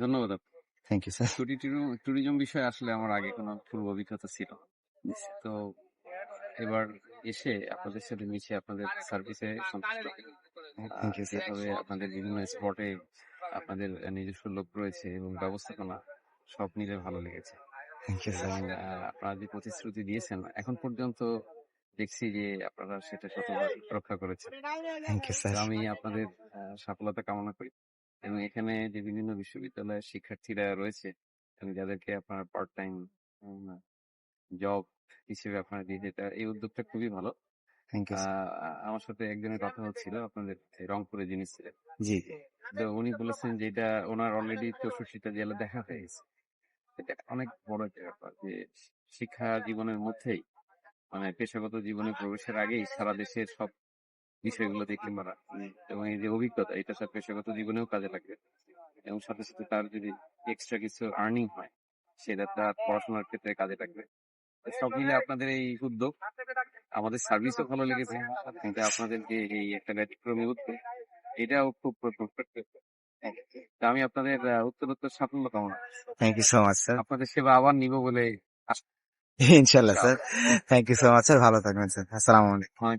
ধন্যবাদ আপনাকে। Thank you sir. Tourism বিষয়ে আসলে আমার আগে কোনো পূর্ব অভিজ্ঞতা ছিল না। তো এবার এসে আপনাদের সাথে মিশে আপনাদের সার্ভিসে সন্তুষ্ট। Thank you sir. যেভাবে আপনাদের বিভিন্ন স্পটে আপনাদের নিজস্ব লোক রয়েছে এবং ব্যবস্থাপনা সব মিলে ভালো লেগেছে। Thank you sir. এবং আপনারা যে প্রতিশ্রুতি দিয়েছেন এখন পর্যন্ত দেখছি যে আপনারা সেটা শতভাগ রক্ষা করেছেন। থ্যাংক ইউ তো স্যার। আমি আপনাদের সফলতা কামনা করি এবং এখানে যে বিভিন্ন বিশ্ববিদ্যালয়ের শিক্ষার্থীরা রয়েছে এবং যাদেরকে আপনার পার্ট টাইম জব হিসেবে আপনারা দিয়ে যেটা এই উদ্যোগটা খুবই ভালো। Thank you sir. আমার সাথে একজনের কথা হচ্ছিল আপনাদের এই রংপুরে যিনি ছিলেন। জি, জি। তো উনি বলেছেন যে এটা ওনার অলরেডি 64টা জেলা দেখা হয়ে গেছে। এটা অনেক বড় একটা ব্যাপার যে শিক্ষা জীবনের মধ্যেই মানে পেশাগত জীবনে প্রবেশের আগেই সারা দেশের সব বিষয়গুলো দেখতে পারা এবং এই যে অভিজ্ঞতা এটা তার পেশাগত জীবনেও কাজে লাগবে এবং সাথে সাথে তার যদি এক্সট্রা কিছু আর্নিং হয় সেটা তার পড়াশোনার ক্ষেত্রে কাজে লাগবে। সব মিলে আপনাদের এই উদ্যোগ আমাদের সার্ভিসও ভালো লেগেছে কিন্তু আপনাদের যে এই একটা ব্যতিক্রমী উদ্যোগ এটাও খুব তা আমি আপনাদের উত্তরোত্তর সাফল্য কামনা করছি। Thank you so much sir. আপনাদের সেবা আবার নিব বলে আশা ইনশাল্লাহ sir. Thank you so much sir. ভালো থাকবেন স্যার। আসসালামু আলাইকুম। হয়